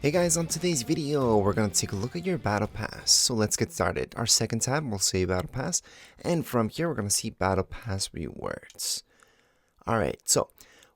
Hey guys, on today's video, we're going to take a look at your battle pass. So let's get started. Our second tab will say battle pass, and from here we're going to see battle pass rewards. Alright, so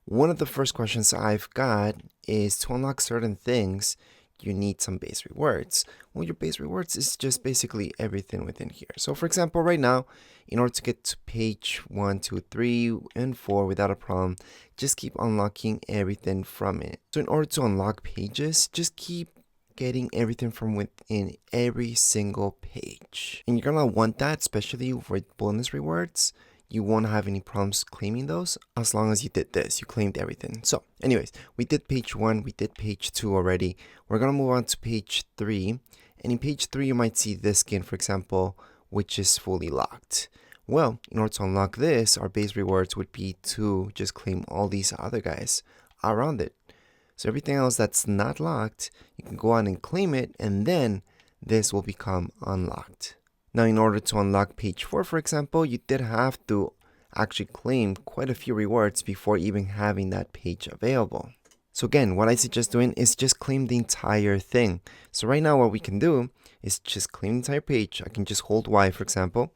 one of the first questions I've got is to unlock certain things, you need some base rewards. Well, your base rewards is just basically everything within here. So for example, right now, in order to get to page 1, 2, 3, and 4 without a problem, just keep unlocking everything from it. So in order to unlock pages, just keep getting everything from within every single page. And you're gonna want that, especially with bonus rewards. You won't have any problems claiming those as long as you did this. You claimed everything. So anyways, we did page 1, we did page 2 already. We're gonna move on to page 3. And in page 3 you might see this skin, for example, which is fully locked. Well, in order to unlock this, our base rewards would be to just claim all these other guys around it. So everything else that's not locked, you can go on and claim it, and then this will become unlocked. Now, in order to unlock page 4, for example, you did have to actually claim quite a few rewards before even having that page available. So again, what I suggest doing is just claim the entire thing. So right now what we can do is just claim the entire page. I can just hold Y, for example,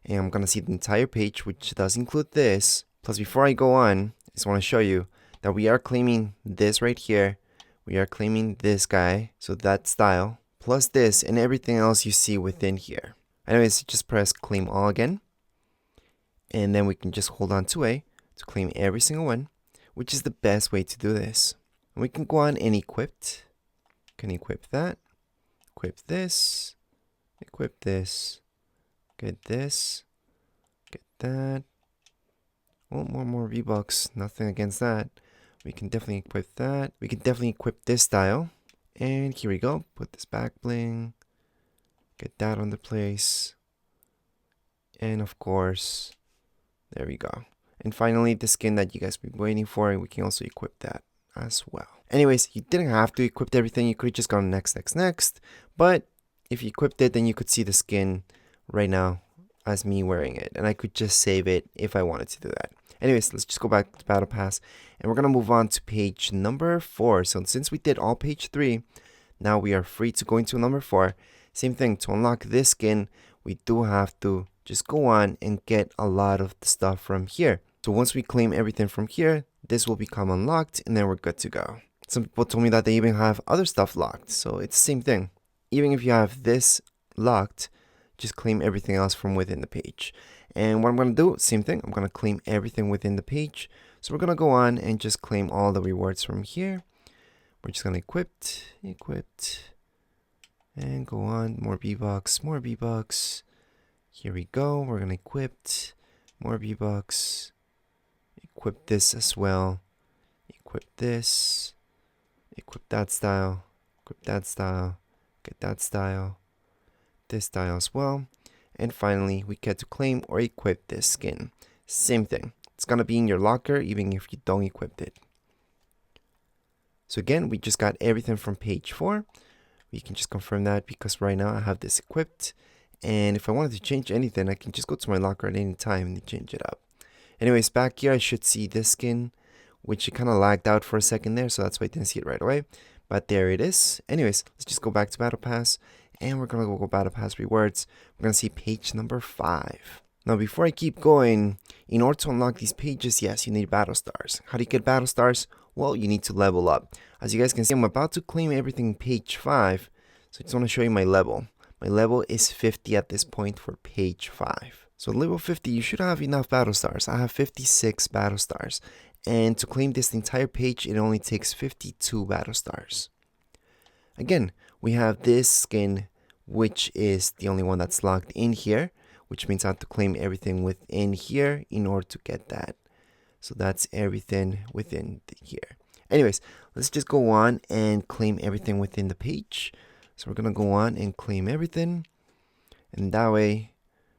and I'm going to see the entire page, which does include this. Plus, before I go on, I just want to show you that we are claiming this right here. We are claiming this guy, so that style, plus this and everything else you see within here. Anyways, just press claim all again, and then we can just hold on to A to claim every single one, which is the best way to do this. And we can go on and equip. Can equip that, equip this, equip this, get this, get that. Oh, more V-Bucks, nothing against that. We can definitely equip that. We can definitely equip this style. And here we go, put this back bling. Get that on the place. And of course, there we go. And finally, the skin that you guys have been waiting for, and we can also equip that as well. Anyways, you didn't have to equip everything. You could have just gone next. But if you equipped it, then you could see the skin right now as me wearing it. And I could just save it if I wanted to do that. Anyways, let's just go back to Battle Pass. And we're going to move on to page number 4. So since we did all page 3, now we are free to go into number 4. Same thing, to unlock this skin, we do have to just go on and get a lot of the stuff from here. So once we claim everything from here, this will become unlocked and then we're good to go. Some people told me that they even have other stuff locked. So it's the same thing. Even if you have this locked, just claim everything else from within the page. And what I'm going to do, same thing, I'm going to claim everything within the page. So we're going to go on and just claim all the rewards from here. We're just going to equip, and go on, more V-Bucks, more V-Bucks. Here we go, we're going to equip, more V-Bucks. Equip this as well. Equip this. Equip that style. Equip that style. Get that style. This style as well. And finally, we get to claim or equip this skin. Same thing. It's going to be in your locker even if you don't equip it. So again, we just got everything from page 4. We can just confirm that because right now I have this equipped. And if I wanted to change anything, I can just go to my locker at any time and change it up. Anyways, back here I should see this skin, which it kind of lagged out for a second there, so that's why I didn't see it right away. But there it is. Anyways, let's just go back to Battle Pass. And we're going to go Battle Pass rewards. We're going to see page number 5. Now, before I keep going, in order to unlock these pages, yes, you need battle stars. How do you get battle stars? Well, you need to level up. As you guys can see, I'm about to claim everything in page 5. So I just want to show you my level. My level is 50 at this point for page 5. So level 50, you should have enough battle stars. I have 56 battle stars. And to claim this entire page, it only takes 52 battle stars. Again, we have this skin, which is the only one that's locked in here, which means I have to claim everything within here in order to get that. So that's everything within here. Anyways, let's just go on and claim everything within the page. So we're going to go on and claim everything. And that way,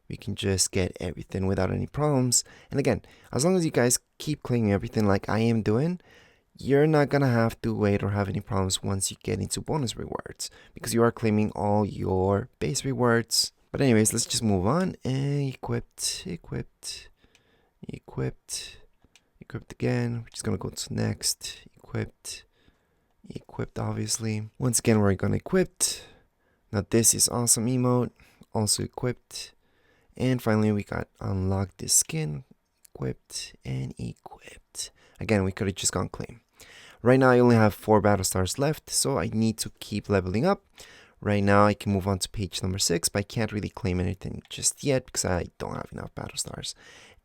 we can just get everything without any problems. And again, as long as you guys keep claiming everything like I am doing, you're not going to have to wait or have any problems once you get into bonus rewards, because you are claiming all your base rewards. But anyways, let's just move on and equipped again. We're just going to go to next, equipped, Equipped, obviously. Once again, we're gonna equip. Now this is awesome emote, also equipped. And finally, we got unlocked this skin, equipped and equipped. Again, we could have just gone claim. Right now, I only have 4 battle stars left, so I need to keep leveling up. Right now, I can move on to page number 6, but I can't really claim anything just yet because I don't have enough battle stars.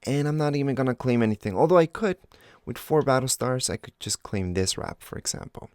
And I'm not even gonna claim anything, although I could. With 4 battle stars, I could just claim this wrap, for example.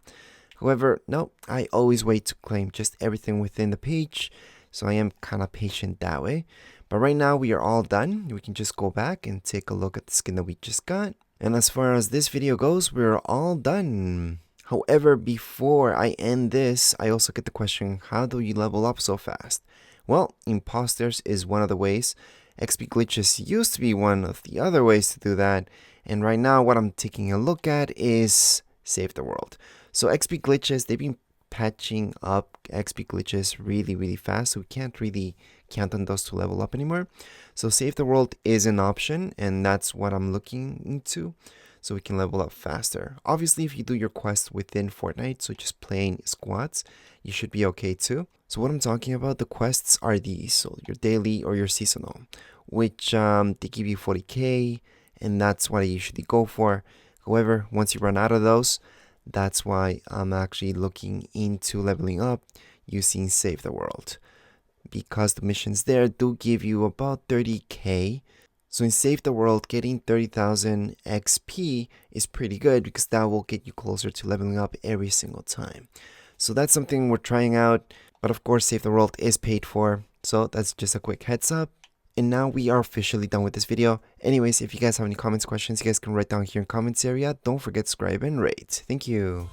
However, no, I always wait to claim just everything within the page, so I am kind of patient that way. But right now we are all done. We can just go back and take a look at the skin that we just got. And as far as this video goes, we're all done. However, before I end this, I also get the question, how do you level up so fast? Well, imposters is one of the ways. XP glitches used to be one of the other ways to do that. And right now what I'm taking a look at is Save the World. So XP glitches, they've been patching up XP glitches really fast, so we can't really count on those to level up anymore. So Save the World is an option, and that's what I'm looking into, so we can level up faster. Obviously, if you do your quests within Fortnite, so just playing squads, you should be okay too. So what I'm talking about, the quests are these, so your daily or your seasonal, which they give you 40k, and that's what I usually go for. However, once you run out of those, that's why I'm actually looking into leveling up using Save the World, because the missions there do give you about 30k. So in Save the World, getting 30,000 XP is pretty good because that will get you closer to leveling up every single time. So that's something we're trying out, but of course Save the World is paid for, so that's just a quick heads up. And now we are officially done with this video. Anyways, if you guys have any comments, questions, you guys can write down here in comments area. Don't forget to subscribe and rate. Thank you.